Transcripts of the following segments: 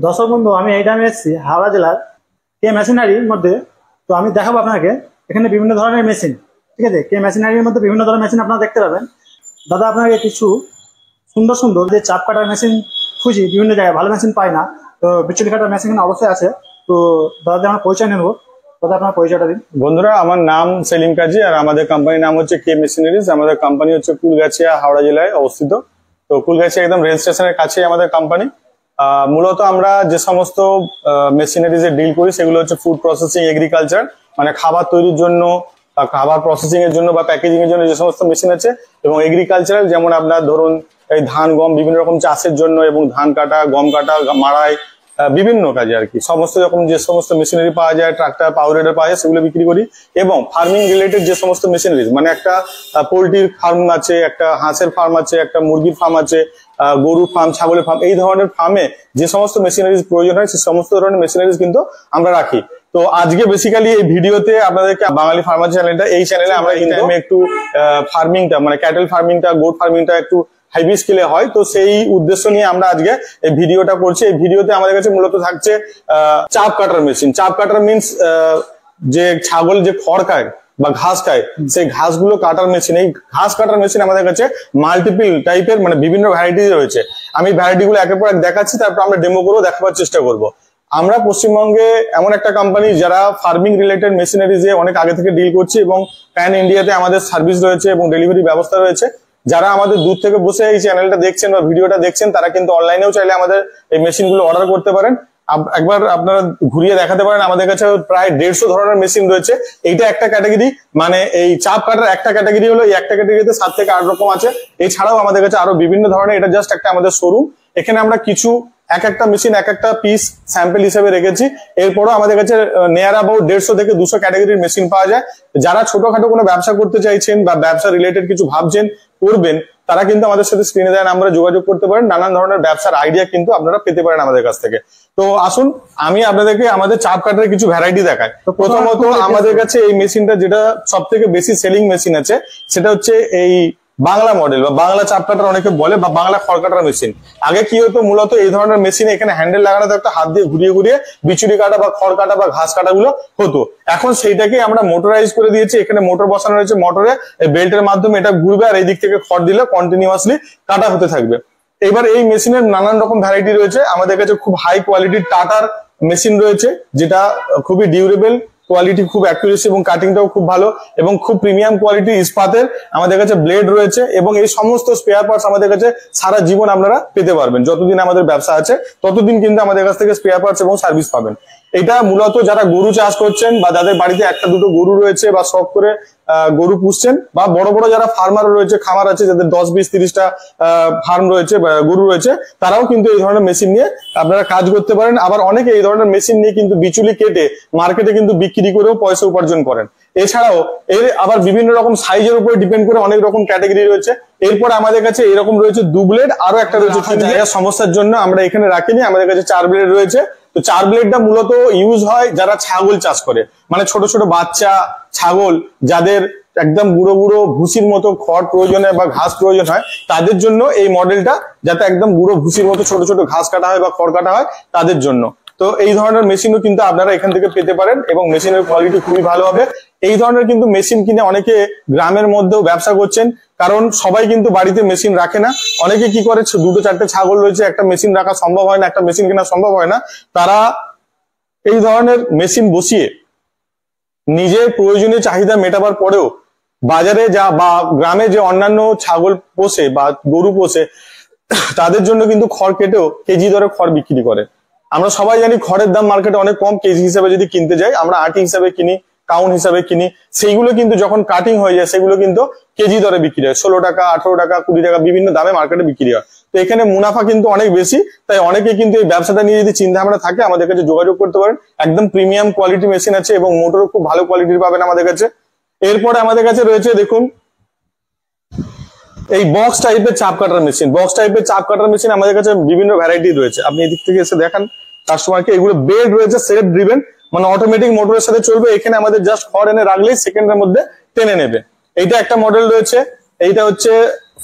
দর্শক বন্ধু, আমি এই টাইমে এসেছি হাওড়া জেলার কে মেশিনারির মধ্যে। তো আমি দেখাবো আপনাকে এখানে বিভিন্ন ধরনের মেশিন। ঠিক আছে, কে মেশিনারির মধ্যে বিভিন্ন ধরনের মেশিন আপনারা দেখতে পাবেন। দাদা, আপনাকে কিছু সুন্দর সুন্দর যে চাপ কাটার মেশিন খুঁজি, বিভিন্ন জায়গায় ভালো মেশিন পাই না, তো বিচুলি কাটার মেশিন অবশ্যই আছে। তো দাদা, আমার পরিচয় নেবো। দাদা, আপনার পরিচয়টা দিন। বন্ধুরা, আমার নাম সেলিম কাজী আর আমাদের কোম্পানির নাম হচ্ছে কে মেশিনারিজ। আমাদের কোম্পানি হচ্ছে কুলগাছিয়া, হাওড়া জেলায় অবস্থিত। তো কুলগাছিয়া একদম রেল স্টেশনের কাছে আমাদের কোম্পানি। মূলত আমরা যে সমস্ত মেশিনারিজে ডিল করি সেগুলো হচ্ছে ফুড প্রসেসিং, এগ্রিকালচার, মানে খাবার তৈরির জন্য, খাবার প্রসেসিং এর জন্য বা প্যাকেজিং এর জন্য যে সমস্ত মেশিন আছে, এবং এগ্রিকালচারাল, যেমন আপনার ধরুন এই ধান গম বিভিন্ন রকম চাষের জন্য, এবং ধান কাটা, গম কাটা, মাড়াই, বিভিন্ন কাজে আর কি সমস্ত রকম যে সমস্ত মেশিনারি পাওয়া যায়, ট্রাক্টর, পাওয়ার রেডার পাওয়া যায়, সেগুলো বিক্রি করি। এবং ফার্মিং রিলেটেড যে সমস্ত মেশিনারিজ, মানে একটা পোল্ট্রির ফার্ম আছে, একটা হাঁসের ফার্ম আছে, একটা মুরগির ফার্ম আছে, গরু ফার্ম, ছাগলের ফার্ম, এই ধরনের ফার্মে যে সমস্ত মেশিনারিজ প্রয়োজন হয় সেই সমস্ত ধরনের মেশিনারিজ কিন্তু আমরা রাখি। তো আজকে বেসিক্যালি এই ভিডিওতে আপনাদেরকে বাঙালি ফার্মার চ্যানেলটা, এই চ্যানেলে আমরা কিন্তু একটু ফার্মিংটা, মানে ক্যাটেল ফার্মিংটা, গোট ফার্মিংটা একটু হাইবি স্কেলে হয়। তো সেই উদ্দেশ্য নিয়ে আমরা আজকে এই ভিডিওটা করছি। এই ভিডিওতে আমাদের কাছে মূলত থাকছে চাপ কাটার মেশিন। চাপ কাটার মিনস যে ছাগল যে খড় খায় বা ঘাস খায়, সেই ঘাসগুলো কাটার মেশিন। এই ঘাস কাটার মেশিন আমাদের কাছে মাল্টিপল টাইপের, মানে বিভিন্ন ভ্যারাইটি রয়েছে। আমি ভ্যারাইটি গুলো একের পর এক দেখাচ্ছি, তারপর আমরা ডেমো করেও দেখাবার চেষ্টা করব। আমরা পশ্চিমবঙ্গে এমন একটা কোম্পানি যারা ফার্মিং রিলেটেড মেশিনারিজে অনেক আগে থেকে ডিল করছি, এবং প্যান ইন্ডিয়াতে আমাদের সার্ভিস রয়েছে এবং ডেলিভারি ব্যবস্থা রয়েছে। যারা আমাদের দূর থেকে বসে এই চ্যানেলটা দেখছেন বা ভিডিওটা দেখছেন, তারা কিন্তু অনলাইনেও চাইলে আমাদের এই মেশিনগুলো অর্ডার করতে পারেন। একবার আপনারা ঘুরিয়ে দেখাতে পারেন। আমাদের কাছে প্রায় 150 ধরনের মেশিন রয়েছে। এইটা একটা ক্যাটাগরি, মানে এই চাপ কাটার একটা ক্যাটাগরি হলো। এই একটা ক্যাটাগরিতে 7 থেকে 8 রকম আছে। এছাড়াও আমাদের কাছে আরো বিভিন্ন ধরনের, এটা জাস্ট একটা আমাদের শোরুম। এখানে আমরা কিছু এক একটা মেশিন, এক একটা পিস স্যাম্পল হিসেবে রেখেছি। এরপরও আমাদের কাছে নিয়ার অ্যাবাউট 150 থেকে 200 ক্যাটাগরির মেশিন পাওয়া যায়। যারা ছোটখাটো কোনো ব্যবসা করতে চাইছেন বা ব্যবসা রিলেটেড কিছু ভাবছেন করবেন, তারা কিন্তু আমাদের সাথে স্ক্রিনে দেওয়া নাম্বারে যোগাযোগ করতে পারেন। নানান ধরনের ব্যবসার আইডিয়া কিন্তু আপনারা পেতে পারেন আমাদের কাছ থেকে। তো আসুন আমি আপনাদেরকে আমাদের চাপ কাটার কিছু ভ্যারাইটি দেখাই। তো প্রথমত আমাদের কাছে এই মেশিনটা, যেটা সব থেকে বেশি সেলিং মেশিন আছে, সেটা হচ্ছে এই বাংলা মডেল বা বাংলা চাপ কাটার অনেকে বলে, বা বাংলা খড় কাটার মেশিন। আগে কি হতো, মূলত এই ধরনের মেশিনে এখানে হ্যান্ডেল লাগানো থাকতো, হাত দিয়ে ঘুরিয়ে ঘুরিয়ে বিচুলি কাটা বা খড় কাটা বা ঘাস কাটা গুলো হতো। এখন সেইটাকে আমরা মোটরাইজ করে দিয়েছি। এখানে মোটর বসানো রয়েছে, মোটরে বেল্টের মাধ্যমে এটা ঘুরবে, আর এই দিক থেকে খড় দিলে কন্টিনিউয়াসলি কাটা হতে থাকবে। এবার এই মেশিনের নানান রকম ভ্যারাইটি রয়েছে। আমাদের কাছে খুব হাই কোয়ালিটির টাটার মেশিন রয়েছে, যেটা খুবই ডিউরেবল, কোয়ালিটি খুব অ্যাকুরেসি এবং কাটিংটাও খুব ভালো, এবং খুব প্রিমিয়াম কোয়ালিটি ইস্পাতের আমাদের কাছে ব্লেড রয়েছে। এবং এই সমস্ত স্পেয়ার পার্টস আমাদের কাছে সারা জীবন আপনারা পেতে পারবেন। যতদিন আমাদের ব্যবসা আছে ততদিন কিন্তু আমাদের কাছ থেকে স্পেয়ার পার্টস এবং সার্ভিস পাবেন। এটা মূলত যারা গরু চাষ করছেন, বা যাদের বাড়িতে একটা দুটো গরু রয়েছে, বা শখ করে গরু পুষছেন, বা বড় বড় যারা ফার্মার রয়েছে, খামার আছে, যাদের 10, 20, 30টা ফার্ম রয়েছে, গরু রয়েছে, তারাও কিন্তু এই ধরনের মেশিন নিয়ে আপনারা কাজ করতে পারেন। আবার অনেকে এই ধরনের মেশিন নিয়ে কিন্তু বিচুলি কেটে মার্কেটে কিন্তু বিক্রি করেও পয়সা উপার্জন করেন। এছাড়াও এর আবার বিভিন্ন রকম সাইজের উপর ডিপেন্ড করে অনেক রকম ক্যাটাগরি রয়েছে। এরপর আমাদের কাছে এরকম রয়েছে 2 ব্লেড, আরো একটা রয়েছে 3 ব্লেড। সমস্যার জন্য আমরা এখানে রাখিনি, আমাদের কাছে 4 ব্লেড রয়েছে। তো 4 ব্লেডটা মূলত ইউজ হয় যারা ছাগল চাষ করে, মানে ছোট ছোট বাচ্চা ছাগল যাদের একদম গুঁড়ো গুঁড়ো ভুসির মতো খড় প্রয়োজন হয় বা ঘাস প্রয়োজন হয়, তাদের জন্য এই মডেলটা, যাতে একদম গুঁড়ো ভুসির মতো ছোট ছোট ঘাস কাটা হয় বা খড় কাটা হয় তাদের জন্য। তো এই ধরনের মেশিনও কিন্তু আপনারা এখান থেকে পেতে পারেন, এবং মেশিনের কোয়ালিটি খুবই ভালো হবে। এই ধরনের কিন্তু মেশিন কিনে অনেকে গ্রামের মধ্যেও ব্যবসা করছেন, কারণ সবাই কিন্তু বাড়িতে মেশিন রাখে না। অনেকে কি করে, 2-4টে ছাগল রয়েছে, একটা মেশিন রাখা সম্ভব হয় না, একটা মেশিন কেনা সম্ভব হয় না। তারা এই ধরনের মেশিন বসিয়ে নিজের প্রয়োজনীয় চাহিদা মেটাবার পরেও বাজারে যা বা গ্রামে যে অন্যান্য ছাগল পোষে বা গরু পোষে, তাদের জন্য কিন্তু খড় কেটেও কেজি দরে খড় বিক্রি করে। আমরা সবাই জানি খড়ের দাম মার্কেটে অনেক কম। কেজি হিসাবে যদি কিনতে যাই, আমরা আটি হিসাবে কিনি, কাউন্ট হিসাবে কিনি, সেইগুলো কিন্তু যখন কাটিং হয়ে যায় সেগুলো কিন্তু কেজি দরে বিক্রি হয়। 16 টাকা, 18 টাকা, 20 টাকা, বিভিন্ন দামে মার্কেটে বিক্রি হয়। তো এখানে মুনাফা কিন্তু অনেক বেশি। তাই অনেকে কিন্তু এই ব্যবসাটা নিয়ে যদি চিন্তা ভাবনা থাকে, আমাদের কাছে যোগাযোগ করতে পারেন। একদম প্রিমিয়াম কোয়ালিটি মেশিন আছে, এবং মোটরও খুব ভালো কোয়ালিটির পাবেন আমাদের কাছে। এরপরে আমাদের কাছে রয়েছে, দেখুন, এই বক্স টাইপের চাপ কাটার মেশিন। বক্স টাইপের চাপ কাটার মেশিন আমাদের কাছে বিভিন্ন ভ্যারাইটি রয়েছে। আপনি এদিক থেকে এসে দেখান কাস্টমারকে। এগুলো বেড রয়েছে, সেলফ ড্রিভেন, মানে অটোমেটিক মোটরের সাথে চলবে। এখানে আমাদের জাস্ট খড় এনে রাখলেই সেকেন্ডের মধ্যে টেনে নেবে। এইটা একটা মডেল রয়েছে। এইটা হচ্ছে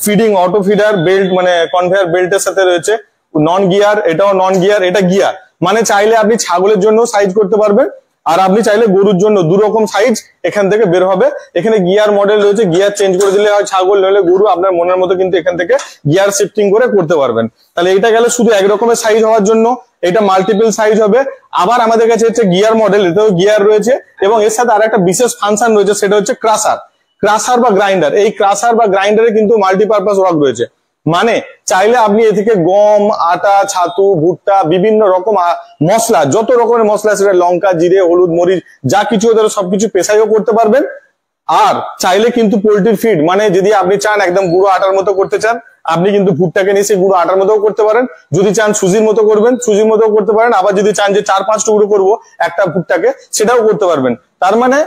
ফিডিং অটো ফিডার বেল্ট, মানে কনভেয়ার বেল্টের সাথে রয়েছে। নন গিয়ার, এটাও নন গিয়ার, এটা গিয়ার। মানে চাইলে আপনি ছাগলের জন্য সাইজ করতে পারবেন, আর আপনি চাইলে গরুর জন্য দু রকম সাইজ এখান থেকে বের হবে। এখানে গিয়ার মডেল রয়েছে, গিয়ার চেঞ্জ করে দিলে হয় ছাগল, নইলে গরু, আপনার মনের মতো কিন্তু এখান থেকে গিয়ার শিফটিং করে করতে পারবেন। তাহলে এইটা গেলে শুধু এক রকমের সাইজ হওয়ার জন্য, এটা মাল্টিপল সাইজ হবে। আবার আমাদের কাছে হচ্ছে গিয়ার মডেল, এতেও গিয়ার রয়েছে এবং এর সাথে আর একটা বিশেষ ফাংশন রয়েছে, সেটা হচ্ছে ক্রাসার বা গ্রাইন্ডার। এই ক্রাসার বা গ্রাইন্ডারে কিন্তু মাল্টিপারপাস ওয়ার্ক রয়েছে, মানে চাইলে আপনি এ থেকে গম, আটা, ছাতু, ভুট্টা, বিভিন্ন রকম মশলা, যত রকমের মশলা, সেটা লঙ্কা, জিরে, হলুদ, মরিচ, যা কিছু সবকিছু পেশাইও করতে পারবেন। আর চাইলে কিন্তু পোল্ট্রির ফিড, মানে যদি আপনি চান একদম গুঁড়ো আটার মতো করতে চান, আপনি কিন্তু ভুট্টাকে নিয়ে গুঁড়ো আটার মতো করতে পারেন। যদি চান সুজির মতো করবেন, সুজির মতো করতে পারেন। আবার যদি চান যে 4-5 টুকরো করবো একটা ভুট্টাকে, সেটাও করতে পারবেন। তার মানে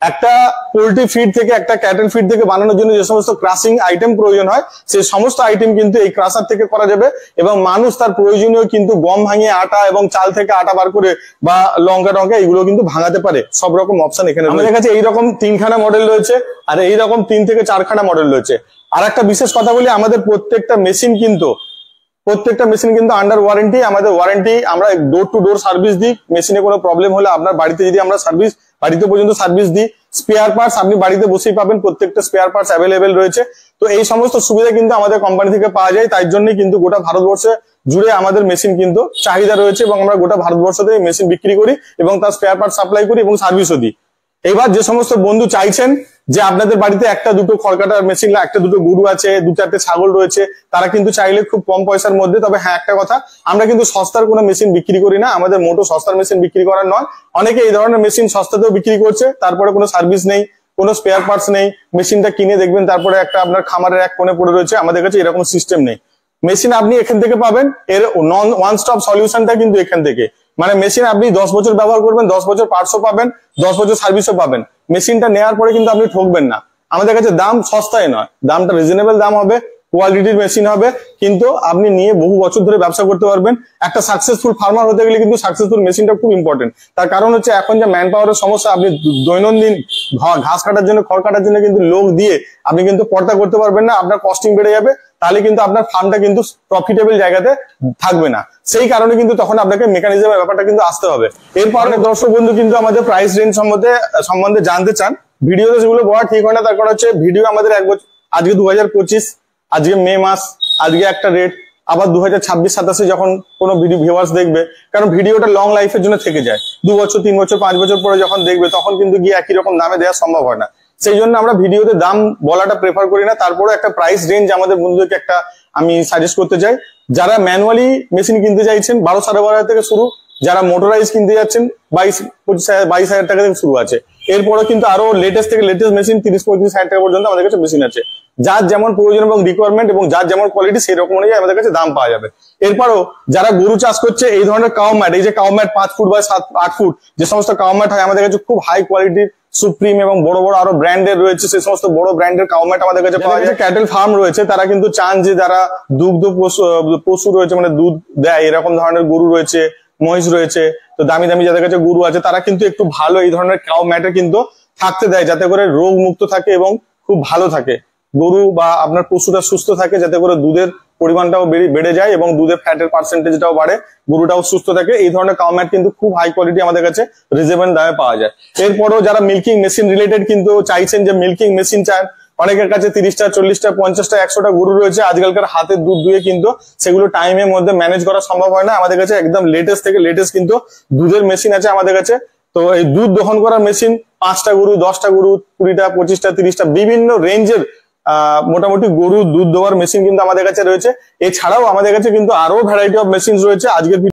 একটা পোল্ট্রি ফিড থেকে, একটা ক্যাটেল ফিড থেকে বানানোর জন্য যে সমস্ত ক্রাসিং আইটেম প্রয়োজন হয়, সেই সমস্ত আইটেম কিন্তু এই ক্রাসার থেকে করা যাবে। এবং মানুষ তার প্রয়োজনীয় কিন্তু গম ভাঙিয়ে আটা এবং চাল থেকে আটা বার করে বা লঙ্কা টঙ্কা এগুলো কিন্তু ভাঙাতে পারে। সব রকম অপশন এখানে আমাদের কাছে এইরকম 3খানা মডেল রয়েছে, আর এইরকম 3 থেকে 4খানা মডেল রয়েছে। আর একটা বিশেষ কথা বলি, আমাদের প্রত্যেকটা মেশিন কিন্তু আন্ডার ওয়ারেন্টি। আমাদের ওয়ারেন্টি, আমরা ডোর টু ডোর সার্ভিস দিই। মেশিনে কোনো প্রবলেম হলে আপনার বাড়িতে যদি আমরা বাড়িতে পর্যন্ত সার্ভিস দিই। স্পেয়ার পার্টস আপনি বাড়িতে বসেই পাবেন, প্রত্যেকটা স্পেয়ার পার্টস অ্যাভেলেবেল রয়েছে। তো এই সমস্ত সুবিধা কিন্তু আমাদের কোম্পানি থেকে পাওয়া যায়। তাই জন্যই কিন্তু গোটা ভারতবর্ষে জুড়ে আমাদের মেশিন কিন্তু চাহিদা রয়েছে, এবং আমরা গোটা ভারতবর্ষতে মেশিন বিক্রি করি এবং তার স্পেয়ার পার্টস সাপ্লাই করি এবং সার্ভিসও দিই। এবার যে সমস্ত বন্ধু চাইছেন যে আপনাদের বাড়িতে একটা দুটো খড়কাটার মেশিন, একটা দুটো গরু আছে, 2-4টে ছাগল রয়েছে, তারা কিন্তু চাইলে খুব কম পয়সার মধ্যে, তবে হ্যাঁ একটা কথা, আমরা কিন্তু সস্তার কোনো মেশিন বিক্রি করি না। আমাদের মোটো সস্তার মেশিন বিক্রি করার নয়। অনেকে এই ধরনের মেশিন সস্তাতেও বিক্রি করছে, তারপরে কোনো সার্ভিস নেই, কোনো স্পেয়ার পার্টস নেই। মেশিনটা কিনে দেখবেন তারপরে একটা আপনার খামারের এক কোণে পড়ে রয়েছে। আমাদের কাছে এরকম সিস্টেম নেই। মেশিন আপনি এখান থেকে পাবেন, এর ওয়ান স্টপ সলিউশনটা কিন্তু এখান থেকে। মানে মেশিন আপনি 10 বছর ব্যবহার করবেন, 10 বছর পার্টসও পাবেন, 10 বছর সার্ভিসও পাবেন। মেশিনটা নেওয়ার পরে কিন্তু আপনি ঠকবেন না। আমাদের কাছে দাম সস্তায় নয়, দামটা রিজনেবল দাম হবে, কোয়ালিটির মেশিন হবে, কিন্তু আপনি নিয়ে বহু বছর ধরে ব্যবসা করতে পারবেন। একটা সাকসেসফুল ফার্মার হতে গেলে কিন্তু সাকসেসফুল মেশিনটা খুব ইম্পর্টেন্ট। তার কারণ হচ্ছে এখন যে ম্যান পাওয়ারের সমস্যা, আপনি দৈনন্দিন ঘাস কাটার জন্য, খড় কাটার জন্য কিন্তু লোক দিয়ে আপনি কিন্তু পর্দা করতে পারবেন না, আপনার কস্টিং বেড়ে যাবে। তাহলে কিন্তু আপনার ফার্মটা কিন্তু প্রফিটেবল জায়গাতে থাকবে না। সেই কারণে কিন্তু তখন আপনাকে মেকানিজমের ব্যাপারটা কিন্তু আসতে হবে। এরপর অনেক দর্শক বন্ধু কিন্তু আমাদের প্রাইস রেঞ্জ সম্বন্ধে জানতে চান। ভিডিওতে যেগুলো বলা ঠিক হয় না, তার কারণ হচ্ছে ভিডিও আমাদের আজকে 2025, আজকে মে মাস, আজকে একটা রেট, আবার 2026-27 যখন কোনো ভিডিও ভিউয়ার্স দেখবে, কারণ ভিডিওটা লং লাইফের জন্য থেকে যায়। 2 বছর, 3 বছর, 5 বছর পরে যখন দেখবে, তখন কিন্তু গিয়ে একই রকম দামে দেওয়া সম্ভব হয় না। সেই জন্য আমরা ভিডিওতে দাম বলাটা প্রেফার করি না। তারপরে একটা প্রাইস রেঞ্জ আমাদের বন্ধুদেরকে একটা আমি সাজেস্ট করতে চাই। যারা ম্যানুয়ালি মেশিন কিনতে চাইছেন 12-12.5 থেকে শুরু, যারা মোটরাইজ কিনতে যাচ্ছেন 22-22 টাকা থেকে শুরু আছে। এরপরে কিন্তু আরো লেটেস্ট থেকে লেটেস্ট মেশিন 30-35 টাকা পর্যন্ত আমাদের কাছে মেশিন আছে। যার যেমন প্রয়োজন এবং রিকোয়ারমেন্ট এবং যার যেমন কোয়ালিটি, সেই রকম অনুযায়ী আমাদের কাছে দাম পাওয়া যাবে। এরপরও যারা গরু চাষ করছে, এই ধরনের কাউ ম্যাট, এই যে কাউ ম্যাট 5 ফুট বা 7-8 ফুট যে সমস্ত কাউ ম্যাট হয়, আমাদের কাছে খুব হাই কোয়ালিটির, সুপ্রিম এবং বড় বড় আরো ব্র্যান্ডের রয়েছে। সেই সমস্ত বড় ব্র্যান্ডের কাউ ম্যাট আমাদের কাছে পাওয়া যায়। ক্যাটেল ফার্ম রয়েছে, তারা কিন্তু চান যে যারা দুগ্ধ পশু রয়েছে, মানে দুধ দেয় এরকম ধরনের গরু রয়েছে, মহিষ রয়েছে, তো দামি দামি যাদের কাছে গরু আছে, তারা কিন্তু একটু ভালো এই ধরনের কাউ ম্যাটে কিন্তু থাকতে দেয়, যাতে করে রোগ মুক্ত থাকে এবং খুব ভালো থাকে গরু বা আপনার পশুটা সুস্থ থাকে, যাতে করে দুধের পরিমাণটাও বেড়ে যায় এবং দুধের ফ্যাটের পার্সেন্টেজটাও বাড়ে, গরুটাও সুস্থ থাকে। এই ধরনের কাউ ম্যাট কিন্তু খুব হাই কোয়ালিটি আমাদের কাছে রিজনেবল দামে পাওয়া যায়। এরপরও যারা মিল্কিং মেশিন রিলেটেড কিন্তু চাইছেন, যে মিল্কিং মেশিন চান, অনেকের কাছে 30টা, 40টা, 50টা, 100টা গরু রয়েছে। আজকালকার হাতের দুধ দুয়ে কিন্তু সেগুলো টাইমের মধ্যে ম্যানেজ করা সম্ভব হয় না। আমাদের কাছে একদম লেটেস্ট থেকে লেটেস্ট কিন্তু দুধের মেশিন আছে আমাদের কাছে। তো এই দুধ দহন করার মেশিন 5টা গরু, 10টা গরু, 20টা, 25টা, 30টা বিভিন্ন রেঞ্জের মোটামুটি গরু দুধ দেওয়ার মেশিন কিন্তু আমাদের কাছে রয়েছে। এছাড়াও আমাদের কাছে কিন্তু আরো ভ্যারাইটি অফ মেশিন রয়েছে। আজকের